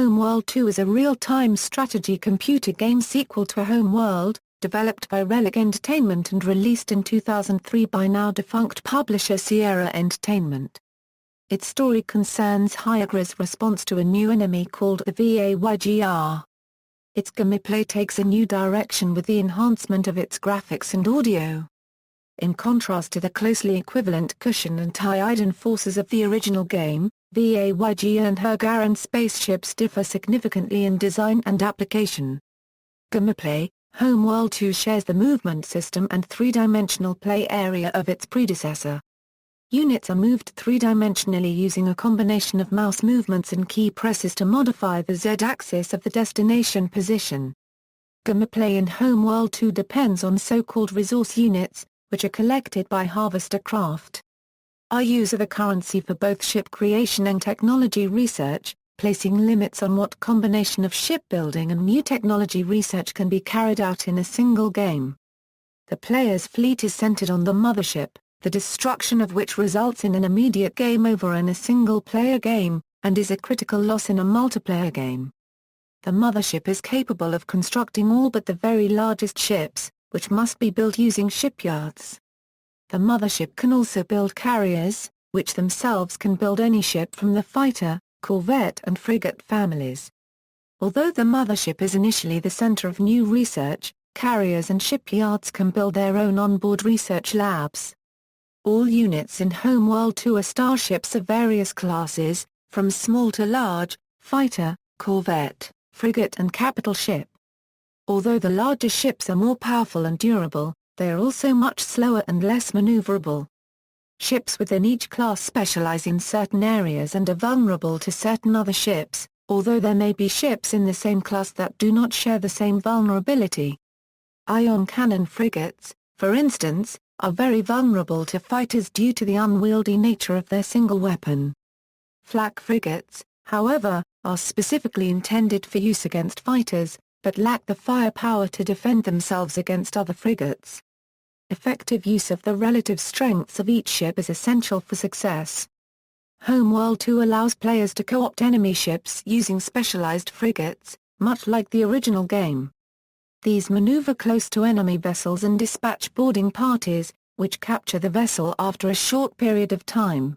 Homeworld 2 is a real-time strategy computer game sequel to Homeworld, developed by Relic Entertainment and released in 2003 by now defunct publisher Vaygr Entertainment. Its story concerns Hiigara's response to a new enemy called the Vaygr. Its gameplay takes a new direction with the enhancement of its graphics and audio. In contrast to the closely equivalent Kushan and Taiidan forces of the original game, Vaygr and Hiigaran spaceships differ significantly in design and application. Gameplay: Homeworld 2 shares the movement system and three-dimensional play area of its predecessor. Units are moved three-dimensionally using a combination of mouse movements and key presses to modify the Z-axis of the destination position. Gameplay in Homeworld 2 depends on so-called resource units, which are collected by harvester craft. Use of the currency for both ship creation and technology research, placing limits on what combination of shipbuilding and new technology research can be carried out in a single game. The player's fleet is centered on the mothership, the destruction of which results in an immediate game over in a single-player game, and is a critical loss in a multiplayer game. The mothership is capable of constructing all but the very largest ships, which must be built using shipyards. The mothership can also build carriers, which themselves can build any ship from the fighter, corvette and frigate families. Although the mothership is initially the center of new research, carriers and shipyards can build their own onboard research labs. All units in Homeworld 2 are starships of various classes, from small to large, fighter, corvette, frigate and capital ship. Although the larger ships are more powerful and durable, they are also much slower and less maneuverable. Ships within each class specialize in certain areas and are vulnerable to certain other ships, although there may be ships in the same class that do not share the same vulnerability. Ion cannon frigates, for instance, are very vulnerable to fighters due to the unwieldy nature of their single weapon. Flak frigates, however, are specifically intended for use against fighters, but lack the firepower to defend themselves against other frigates. Effective use of the relative strengths of each ship is essential for success. Homeworld 2 allows players to co-opt enemy ships using specialized frigates, much like the original game. These maneuver close to enemy vessels and dispatch boarding parties, which capture the vessel after a short period of time.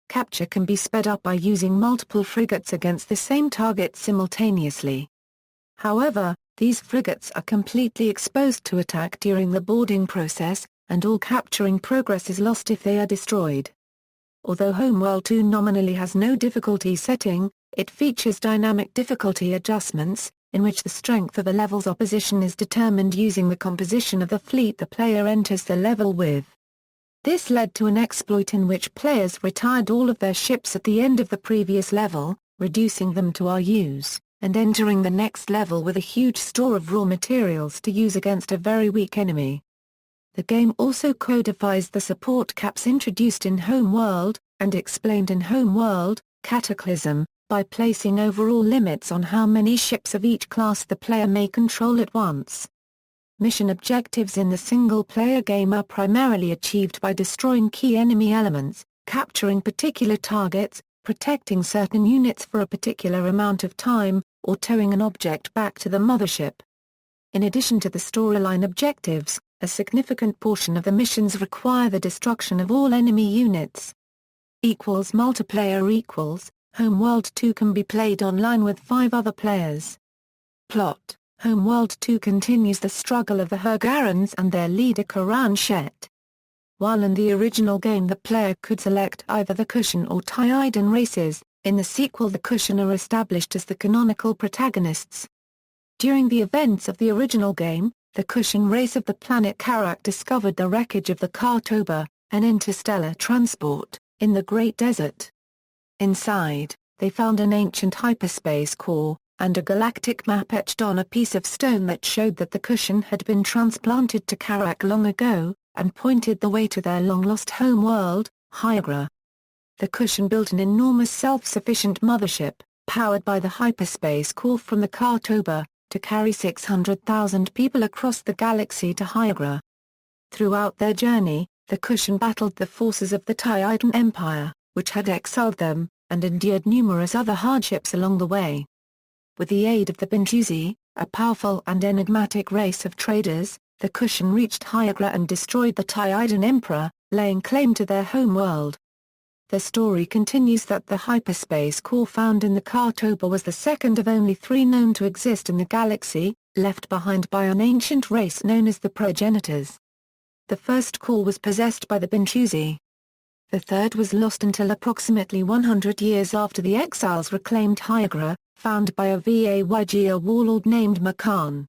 Capture can be sped up by using multiple frigates against the same target simultaneously. However, these frigates are completely exposed to attack during the boarding process, and all capturing progress is lost if they are destroyed. Although Homeworld 2 nominally has no difficulty setting, it features dynamic difficulty adjustments, in which the strength of a level's opposition is determined using the composition of the fleet the player enters the level with. This led to an exploit in which players retired all of their ships at the end of the previous level, reducing them to RUs, and entering the next level with a huge store of raw materials to use against a very weak enemy. The game also codifies the support caps introduced in Homeworld, and explained in Homeworld, Cataclysm, by placing overall limits on how many ships of each class the player may control at once. Mission objectives in the single-player game are primarily achieved by destroying key enemy elements, capturing particular targets, protecting certain units for a particular amount of time, or towing an object back to the mothership. In addition to the storyline objectives, a significant portion of the missions require the destruction of all enemy units. Multiplayer Homeworld 2 can be played online with 5 other players. Plot: Homeworld 2 continues the struggle of the Hiigarans and their leader Kuran Shet. While in the original game the player could select either the Kushan or Taiidan races, in the sequel the Kushan are established as the canonical protagonists. During the events of the original game, the Kushan race of the planet Karak discovered the wreckage of the Kartoba, an interstellar transport, in the Great Desert. Inside, they found an ancient hyperspace core, and a galactic map etched on a piece of stone that showed that the Kushan had been transplanted to Karak long ago, and pointed the way to their long-lost homeworld, Hiigara. The Kushan built an enormous self-sufficient mothership, powered by the hyperspace core from the Kartoba, to carry 600,000 people across the galaxy to Hiigara. Throughout their journey, the Kushan battled the forces of the Taiidan Empire, which had exiled them, and endured numerous other hardships along the way. with the aid of the Bintuzi, a powerful and enigmatic race of traders, the Kushan reached Hiigara and destroyed the Taiidan emperor, laying claim to their homeworld. The story continues that the hyperspace core found in the Kartoba was the second of only 3 known to exist in the galaxy, left behind by an ancient race known as the progenitors. The first core was possessed by the Bintuzi. The third was lost until approximately 100 years after the exiles reclaimed Hiigara, found by a Vaygr warlord named Makan.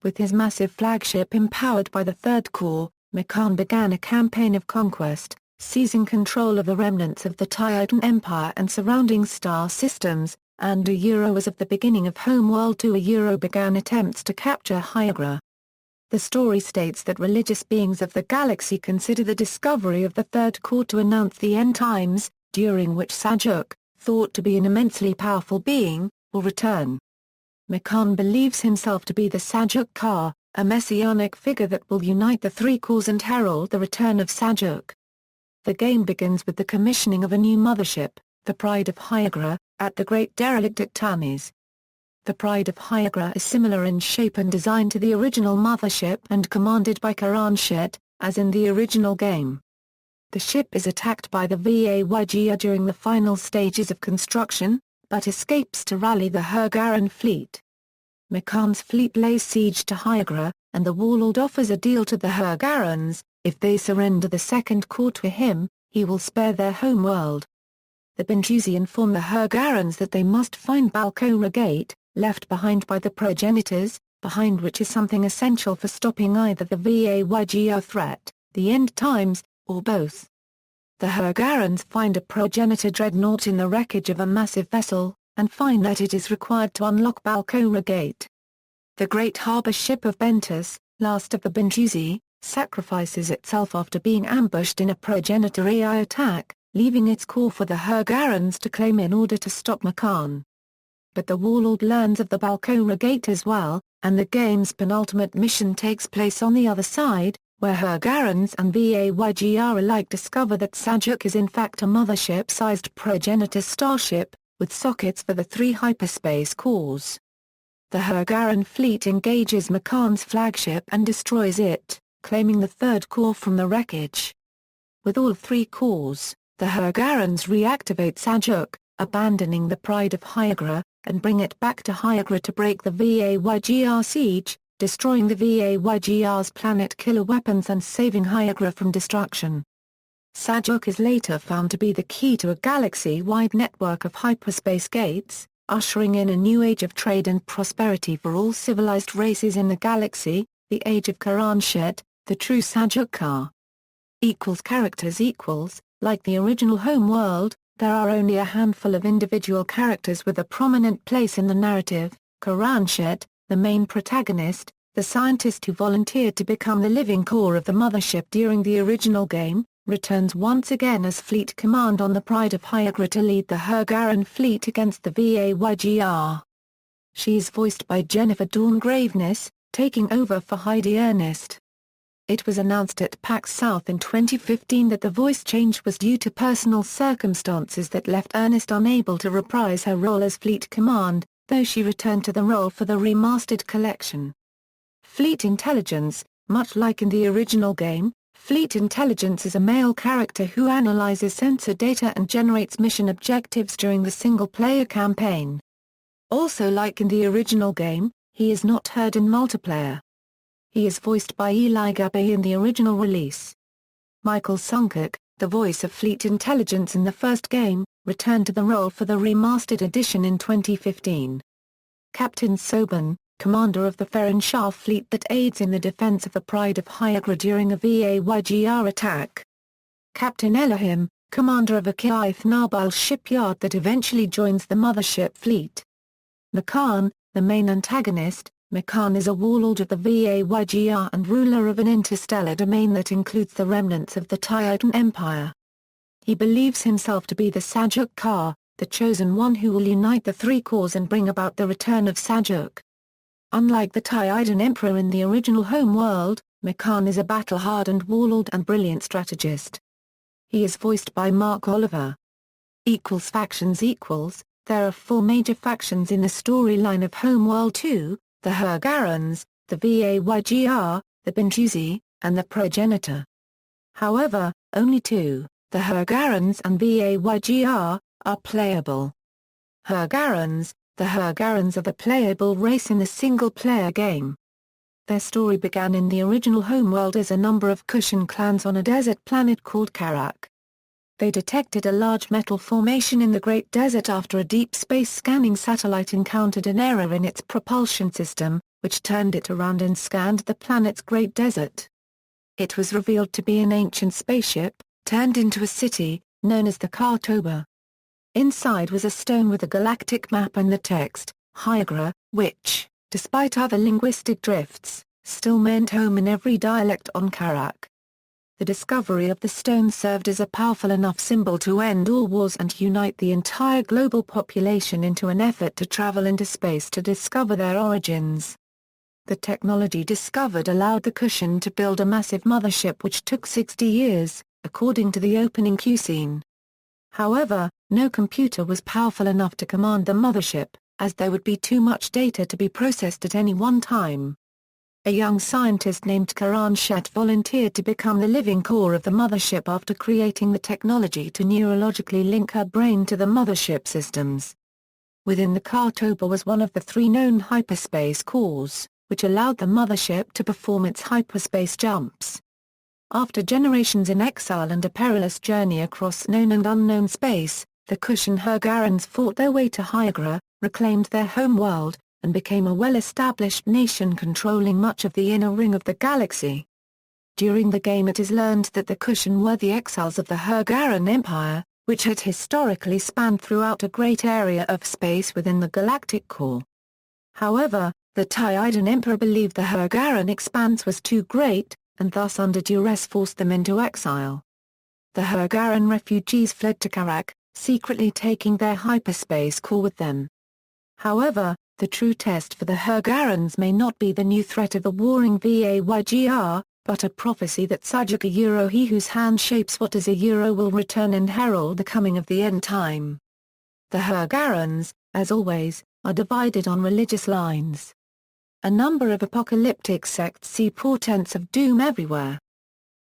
With his massive flagship empowered by the third core, Makan began a campaign of conquest, seizing control of the remnants of the Taiidan Empire and surrounding star systems, and as of the beginning of Homeworld 2 began attempts to capture Hiigara. The story states that religious beings of the galaxy consider the discovery of the third core to announce the end times, during which Sajuk, thought to be an immensely powerful being, will return. Makan believes himself to be the Sajuk Ka, a messianic figure that will unite the 3 cores and herald the return of Sajuk. The game begins with the commissioning of a new mothership, the Pride of Hiigara, at the Great Derelict at Tanis. The Pride of Hiigara is similar in shape and design to the original mothership and commanded by Karanshet, as in the original game. The ship is attacked by the Vaygr during the final stages of construction, but escapes to rally the Hiigaran fleet. Makan's fleet lays siege to Hiigara, and the warlord offers a deal to the Hiigarans: if they surrender the second core to him, he will spare their homeworld. The Bintuzi inform the Hiigarans that they must find Balkora Gate, left behind by the progenitors, behind which is something essential for stopping either the Vaygr threat, the end times, or both. The Hiigarans find a progenitor dreadnought in the wreckage of a massive vessel, and find that it is required to unlock Balkora Gate. The great harbour ship of Bentus, last of the Bintuzi, sacrifices itself after being ambushed in a progenitor AI attack, leaving its core for the Hiigarans to claim in order to stop Makan. But the warlord learns of the Balkora Gate as well, and the game's penultimate mission takes place on the other side, where Hiigarans and Vaygr alike discover that Sajuk is in fact a mothership-sized progenitor starship, with sockets for the 3 hyperspace cores. The Hiigaran fleet engages Makan's flagship and destroys it, claiming the third core from the wreckage. With all 3 cores, the Hiigarans reactivate Sajuk, abandoning the Pride of Hiigara, and bring it back to Hiigara to break the Vaygr siege, destroying the Vaygr's planet-killer weapons and saving Hiigara from destruction. Sajuk is later found to be the key to a galaxy-wide network of hyperspace gates, ushering in a new age of trade and prosperity for all civilized races in the galaxy, the age of Karanshet, the true Sajuk Ka. Characters Like the original Homeworld, there are only a handful of individual characters with a prominent place in the narrative: Karanshet, the main protagonist, the scientist who volunteered to become the living core of the mothership during the original game, returns once again as fleet command on the Pride of Hiigara to lead the Hiigaran fleet against the Vaygr. She is voiced by Jennifer Dawn Graveness, taking over for Heidi Ernest. It was announced at PAX South in 2015 that the voice change was due to personal circumstances that left Ernest unable to reprise her role as Fleet Command, though she returned to the role for the remastered collection. Fleet Intelligence: much like in the original game, Fleet Intelligence is a male character who analyzes sensor data and generates mission objectives during the single-player campaign. Also like in the original game, he is not heard in multiplayer. He is voiced by Eli Gabay in the original release. Michael Sunkuk, the voice of Fleet Intelligence in the first game, returned to the role for the remastered edition in 2015. Captain Soban, commander of the Ferran Shah fleet that aids in the defense of the Pride of Hiigara during a Vaygr attack. Captain Elohim, commander of a Kiaith Nabil shipyard that eventually joins the mothership fleet. Makan, the main antagonist. Makan is a warlord of the Vaygr and ruler of an interstellar domain that includes the remnants of the Taiidan Empire. He believes himself to be the Sajuk Ka, the chosen one who will unite the 3 cores and bring about the return of Sajuk. Unlike the Taiidan Emperor in the original Homeworld, Makan is a battle-hardened warlord and brilliant strategist. He is voiced by Mark Oliver. Factions: There are four major factions in the storyline of Homeworld 2, the Hiigarans, the Vaygr, the Bintuzi, and the Progenitor. However, only two, the Hiigarans and Vaygr, are playable. Hiigarans. The Hiigarans are the playable race in the single-player game. Their story began in the original Homeworld as a number of Kushan clans on a desert planet called Karak. They detected a large metal formation in the Great Desert after a deep space scanning satellite encountered an error in its propulsion system, which turned it around and scanned the planet's Great Desert. It was revealed to be an ancient spaceship, turned into a city, known as the Kartoba. Inside was a stone with a galactic map and the text, Hiigara, which, despite other linguistic drifts, still meant home in every dialect on Karak. The discovery of the stone served as a powerful enough symbol to end all wars and unite the entire global population into an effort to travel into space to discover their origins. The technology discovered allowed the Kushan to build a massive mothership which took 60 years, according to the opening cutscene. However, no computer was powerful enough to command the mothership, as there would be too much data to be processed at any one time. A young scientist named Karan Shet volunteered to become the living core of the mothership after creating the technology to neurologically link her brain to the mothership systems. Within the Kartoba was one of the three known hyperspace cores, which allowed the mothership to perform its hyperspace jumps. After generations in exile and a perilous journey across known and unknown space, the Kushan Hiigarans fought their way to Hiigara, reclaimed their homeworld, and became a well-established nation controlling much of the inner ring of the galaxy. During the game it is learned that the Kushan were the exiles of the Hiigaran Empire, which had historically spanned throughout a great area of space within the galactic core. However, the Taiidan Emperor believed the Hiigaran expanse was too great, and thus under duress forced them into exile. The Hiigaran refugees fled to Karak, secretly taking their hyperspace core with them. However, the true test for the Hiigarans may not be the new threat of the warring Vaygr, but a prophecy that Sajaga he whose hand shapes what is a will return and herald the coming of the end time. The Hiigarans, as always, are divided on religious lines. A number of apocalyptic sects see portents of doom everywhere.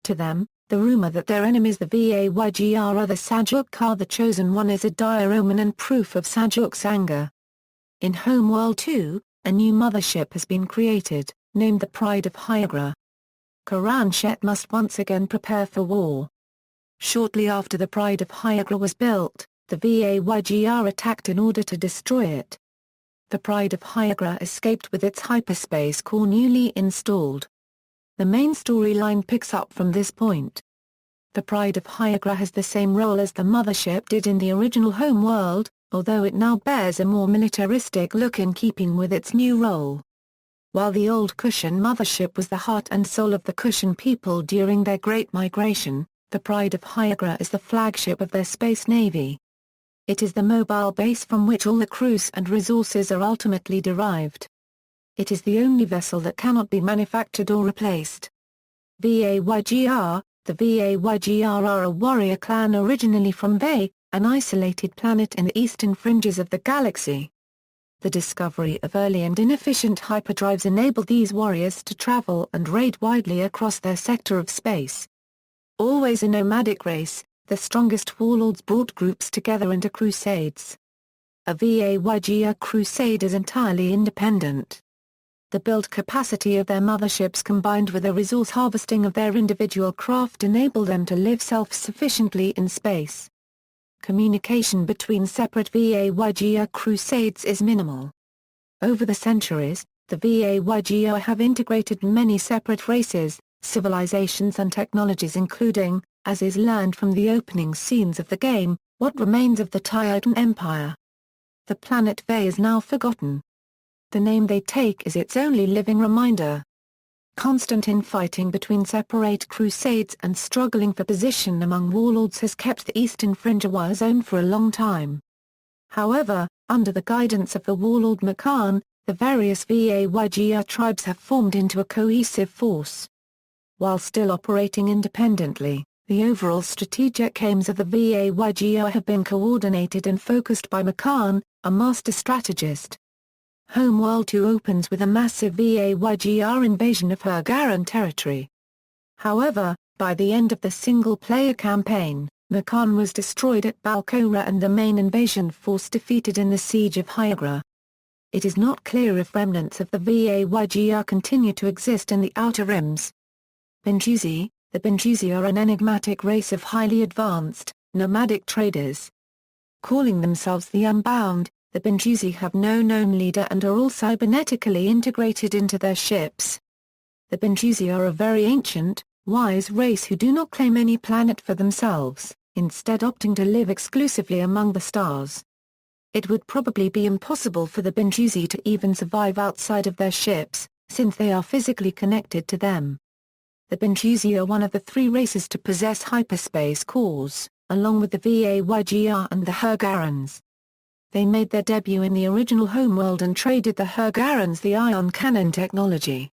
To them, the rumor that their enemies the Vaygr are the Sajuk the Chosen One is a dire omen and proof of Sajuk's anger. In Homeworld 2, a new mothership has been created, named the Pride of Hiigara. Karan Shet must once again prepare for war. Shortly after the Pride of Hiigara was built, the Vaygr attacked in order to destroy it. The Pride of Hiigara escaped with its hyperspace core newly installed. The main storyline picks up from this point. The Pride of Hiigara has the same role as the mothership did in the original Homeworld, although it now bears a more militaristic look in keeping with its new role. While the old Kushan mothership was the heart and soul of the Kushan people during their Great Migration, the Pride of Hiigara is the flagship of their space navy. It is the mobile base from which all the crews and resources are ultimately derived. It is the only vessel that cannot be manufactured or replaced. Vaygr. The Vaygr are a warrior clan originally from Vay, an isolated planet in the eastern fringes of the galaxy. The discovery of early and inefficient hyperdrives enabled these warriors to travel and raid widely across their sector of space. Always a nomadic race, the strongest warlords brought groups together into crusades. A Vaygr crusade is entirely independent. The build capacity of their motherships combined with the resource harvesting of their individual craft enable them to live self-sufficiently in space. Communication between separate Vaygr crusades is minimal. Over the centuries, the Vaygr have integrated many separate races, civilizations and technologies including, as is learned from the opening scenes of the game, what remains of the Taiidan Empire. The planet Vay is now forgotten. The name they take is its only living reminder. Constant infighting between separate crusades and struggling for position among warlords has kept the eastern fringe a war zone for a long time. However, under the guidance of the warlord Makan, the various Vaygr tribes have formed into a cohesive force. While still operating independently, the overall strategic aims of the Vaygr have been coordinated and focused by Makan, a master strategist. Homeworld 2 opens with a massive Vaygr invasion of Hiigaran territory. However, by the end of the single-player campaign, Kushan was destroyed at Balkora and the main invasion force defeated in the siege of Hiigara. It is not clear if remnants of the Vaygr continue to exist in the Outer Rims. Benjusi. The Benjusi are an enigmatic race of highly advanced, nomadic traders. Calling themselves the Unbound, the Benjusi have no known leader and are all cybernetically integrated into their ships. The Benjusi are a very ancient, wise race who do not claim any planet for themselves, instead opting to live exclusively among the stars. It would probably be impossible for the Benjusi to even survive outside of their ships, since they are physically connected to them. The Benjusi are one of the 3 races to possess hyperspace cores, along with the Vaygr and the Hiigarans. They made their debut in the original Homeworld and traded the Hiigarans the ion cannon technology.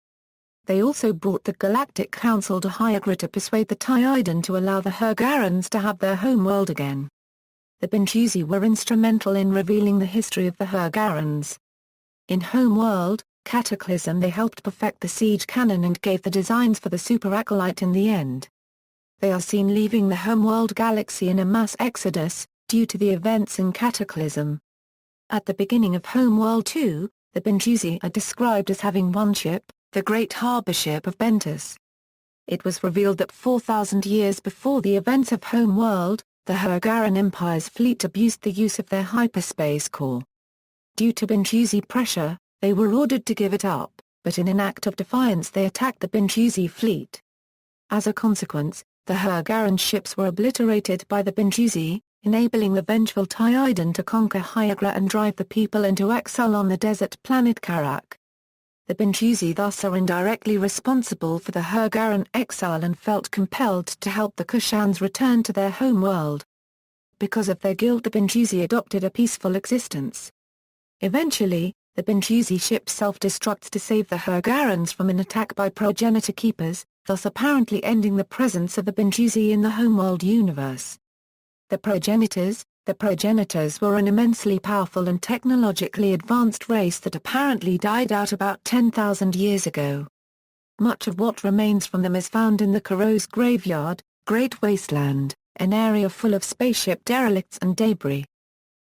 They also brought the Galactic Council to Hiigara to persuade the Taiidan to allow the Hiigarans to have their homeworld again. The Benjusi were instrumental in revealing the history of the Hiigarans. In Homeworld Cataclysm they helped perfect the siege cannon and gave the designs for the Super Acolyte in the end. They are seen leaving the Homeworld galaxy in a mass exodus, due to the events in Cataclysm. At the beginning of Homeworld 2, the Benjusi are described as having one ship, the Great Harbor Ship of Bentus. It was revealed that 4,000 years before the events of Homeworld, the Hiigaran Empire's fleet abused the use of their hyperspace core. Due to Benjusi pressure, they were ordered to give it up, but in an act of defiance they attacked the Benjusi fleet. As a consequence, the Hiigaran ships were obliterated by the Benjusi, enabling the vengeful Taiidan to conquer Hiigara and drive the people into exile on the desert planet Karak. The Benjusi thus are indirectly responsible for the Hiigaran exile and felt compelled to help the Kushans return to their home world. Because of their guilt the Benjusi adopted a peaceful existence. Eventually, the Benjusi ship self-destructs to save the Hiigarans from an attack by progenitor keepers, thus apparently ending the presence of the Benjusi in the Homeworld universe. The progenitors were an immensely powerful and technologically advanced race that apparently died out about 10,000 years ago. Much of what remains from them is found in the Kuro's Graveyard, Great Wasteland, an area full of spaceship derelicts and debris.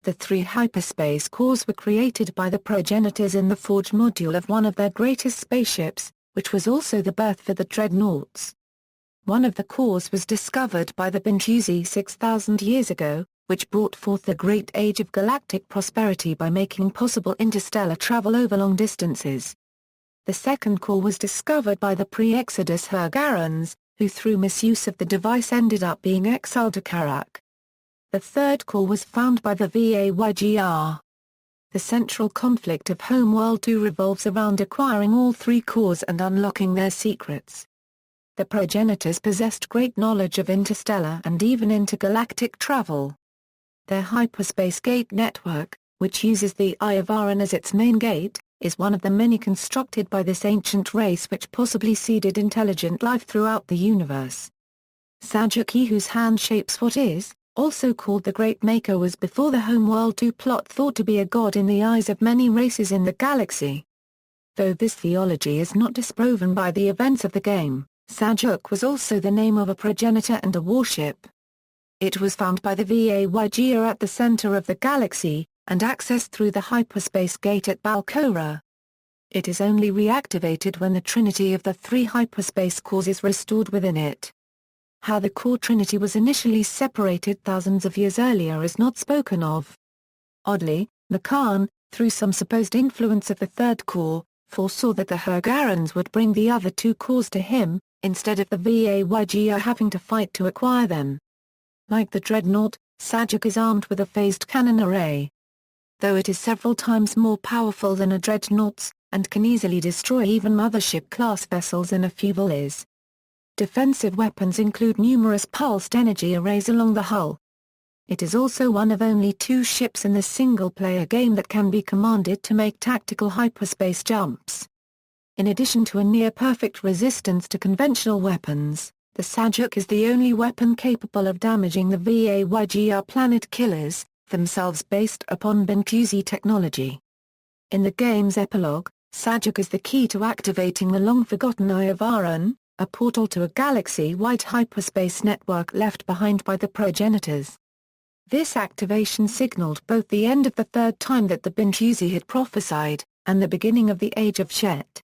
The 3 hyperspace cores were created by the progenitors in the forge module of one of their greatest spaceships, which was also the berth for the dreadnoughts. One of the cores was discovered by the Benjusi 6,000 years ago, which brought forth the Great Age of Galactic Prosperity by making possible interstellar travel over long distances. The second core was discovered by the pre-Exodus Hiigarans, who through misuse of the device ended up being exiled to Karak. The third core was found by the Vaygr. The central conflict of Homeworld 2 revolves around acquiring all 3 cores and unlocking their secrets. The progenitors possessed great knowledge of interstellar and even intergalactic travel. Their hyperspace gate network, which uses the Eye of Aran as its main gate, is one of the many constructed by this ancient race which possibly seeded intelligent life throughout the universe. Sajuk, he whose hand shapes what is, also called the Great Maker, was before the Homeworld 2 plot thought to be a god in the eyes of many races in the galaxy. Though this theology is not disproven by the events of the game, Sajuk was also the name of a progenitor and a warship. It was found by the Vaygr at the center of the galaxy, and accessed through the hyperspace gate at Balkora. It is only reactivated when the trinity of the 3 hyperspace cores is restored within it. How the core trinity was initially separated thousands of years earlier is not spoken of. Oddly, Kushan, through some supposed influence of the third core, foresaw that the Hiigarans would bring the other 2 cores to him, instead of the Vaygr having to fight to acquire them. Like the Dreadnought, Sajuk is armed with a phased cannon array. Though it is several times more powerful than a Dreadnought's, and can easily destroy even mothership-class vessels in a few volleys. Defensive weapons include numerous pulsed energy arrays along the hull. It is also one of only 2 ships in the single-player game that can be commanded to make tactical hyperspace jumps. In addition to a near-perfect resistance to conventional weapons, the Sajuk is the only weapon capable of damaging the Vaygr planet killers, themselves based upon Bencusi technology. In the game's epilogue, Sajak is the key to activating the long-forgotten Eye of Aran, a portal to a galaxy-wide hyperspace network left behind by the progenitors. This activation signaled both the end of the third time that the Bencusi had prophesied, and the beginning of the Age of Shet.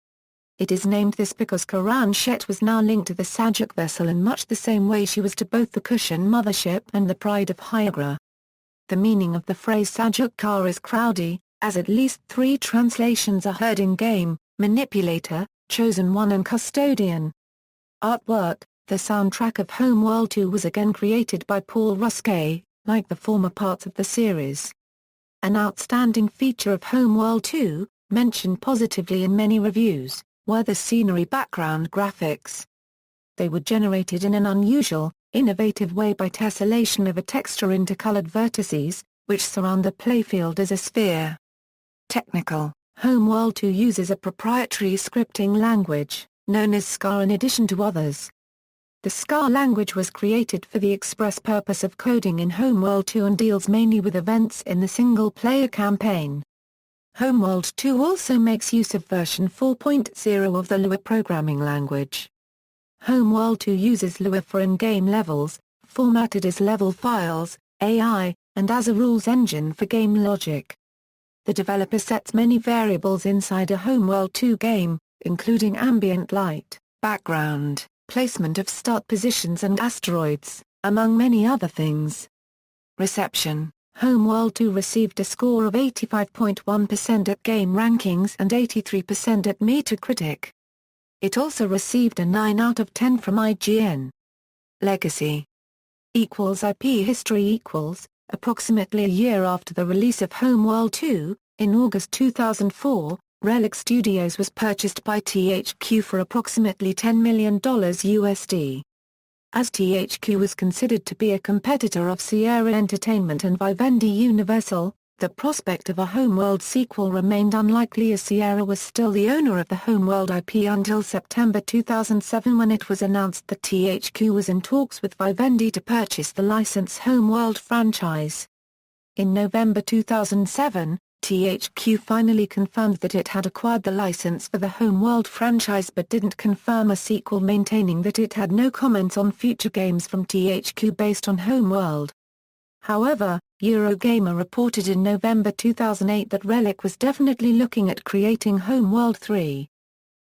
It is named this because Karan Shet was now linked to the Sajak vessel in much the same way she was to both the Kushan mothership and the Pride of Hiigara. The meaning of the phrase Sajak Ka is cloudy, as at least 3 translations are heard in-game: manipulator, chosen one and custodian. Artwork: the soundtrack of Homeworld 2 was again created by Paul Ruskay, like the former parts of the series. An outstanding feature of Homeworld 2, mentioned positively in many reviews, were the scenery background graphics. They were generated in an unusual, innovative way by tessellation of a texture into colored vertices, which surround the playfield as a sphere. Technical: Homeworld 2 uses a proprietary scripting language, known as SCAR in addition to others. The SCAR language was created for the express purpose of coding in Homeworld 2 and deals mainly with events in the single-player campaign. Homeworld 2 also makes use of version 4.0 of the Lua programming language. Homeworld 2 uses Lua for in-game levels, formatted as level files, AI, and as a rules engine for game logic. The developer sets many variables inside a Homeworld 2 game, including ambient light, background, placement of start positions and asteroids, among many other things. Reception: Homeworld 2 received a score of 85.1% at Game Rankings and 83% at Metacritic. It also received a 9 out of 10 from IGN. Legacy =IP history approximately a year after the release of Homeworld 2, in August 2004, Relic Studios was purchased by THQ for approximately $10 million USD. As THQ was considered to be a competitor of Sierra Entertainment and Vivendi Universal, the prospect of a Homeworld sequel remained unlikely as Sierra was still the owner of the Homeworld IP until September 2007 when it was announced that THQ was in talks with Vivendi to purchase the licensed Homeworld franchise. In November 2007, THQ finally confirmed that it had acquired the license for the Homeworld franchise but didn't confirm a sequel, maintaining that it had no comments on future games from THQ based on Homeworld. However, Eurogamer reported in November 2008 that Relic was definitely looking at creating Homeworld 3.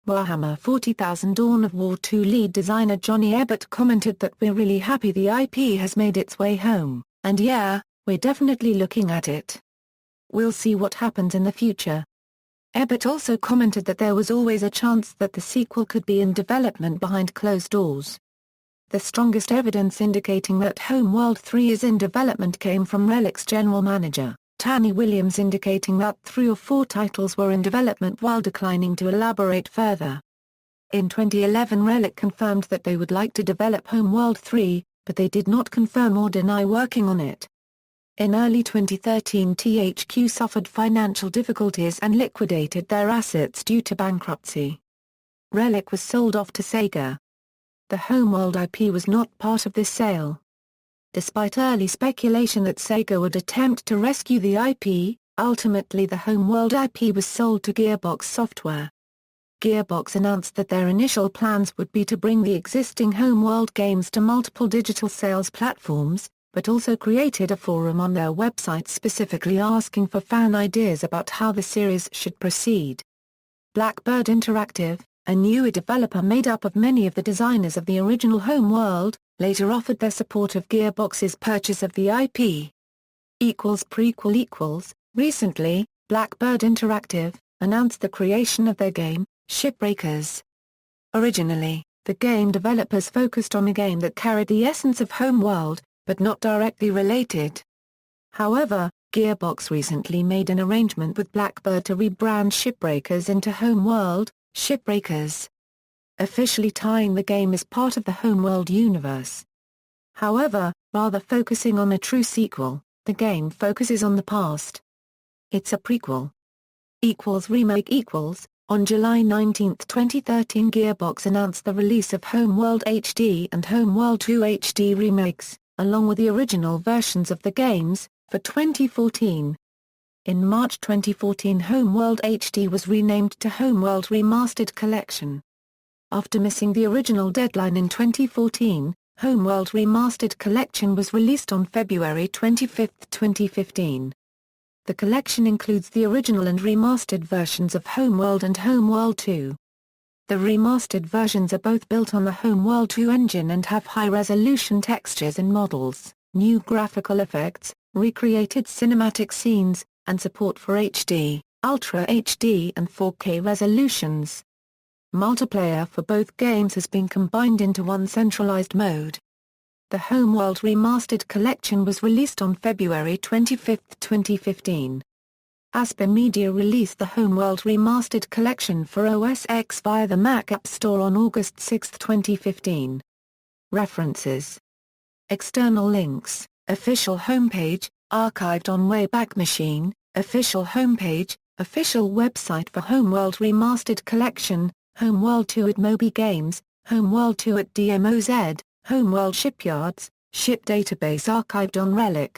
Warhammer 40,000: Dawn of War 2 lead designer Johnny Ebert commented that "We're really happy the IP has made its way home, and yeah, we're definitely looking at it. We'll see what happens in the future." Ebert also commented that there was always a chance that the sequel could be in development behind closed doors. The strongest evidence indicating that Homeworld 3 is in development came from Relic's general manager, Tanny Williams, indicating that 3 or 4 titles were in development while declining to elaborate further. In 2011 Relic confirmed that they would like to develop Homeworld 3, but they did not confirm or deny working on it. In early 2013 THQ suffered financial difficulties and liquidated their assets due to bankruptcy. Relic was sold off to Sega. The Homeworld IP was not part of this sale. Despite early speculation that Sega would attempt to rescue the IP, ultimately the Homeworld IP was sold to Gearbox Software. Gearbox announced that their initial plans would be to bring the existing Homeworld games to multiple digital sales platforms, but also created a forum on their website specifically asking for fan ideas about how the series should proceed. Blackbird Interactive, a newer developer made up of many of the designers of the original Homeworld, later offered their support of Gearbox's purchase of the IP. Recently, Blackbird Interactive announced the creation of their game, Shipbreakers. Originally, the game developers focused on a game that carried the essence of Homeworld, but not directly related. However, Gearbox recently made an arrangement with Blackbird to rebrand Shipbreakers into Homeworld, Shipbreakers, officially tying the game as part of the Homeworld universe. However, rather focusing on a true sequel, the game focuses on the past. It's a prequel. Remake. On July 19, 2013 Gearbox announced the release of Homeworld HD and Homeworld 2 HD remakes, along with the original versions of the games, for 2014. In March 2014, Homeworld HD was renamed to Homeworld Remastered Collection. After missing the original deadline in 2014, Homeworld Remastered Collection was released on February 25, 2015. The collection includes the original and remastered versions of Homeworld and Homeworld 2. The remastered versions are both built on the Homeworld 2 engine and have high-resolution textures and models, new graphical effects, recreated cinematic scenes, and support for HD, Ultra HD and 4K resolutions. Multiplayer for both games has been combined into one centralized mode. The Homeworld Remastered Collection was released on February 25, 2015. Aspyr Media released the Homeworld Remastered Collection for OS X via the Mac App Store on August 6, 2015. References. External links, official homepage, archived on Wayback Machine, official homepage, official website for Homeworld Remastered Collection, Homeworld 2 at Moby Games, Homeworld 2 at DMOZ, Homeworld Shipyards, ship database archived on Relic.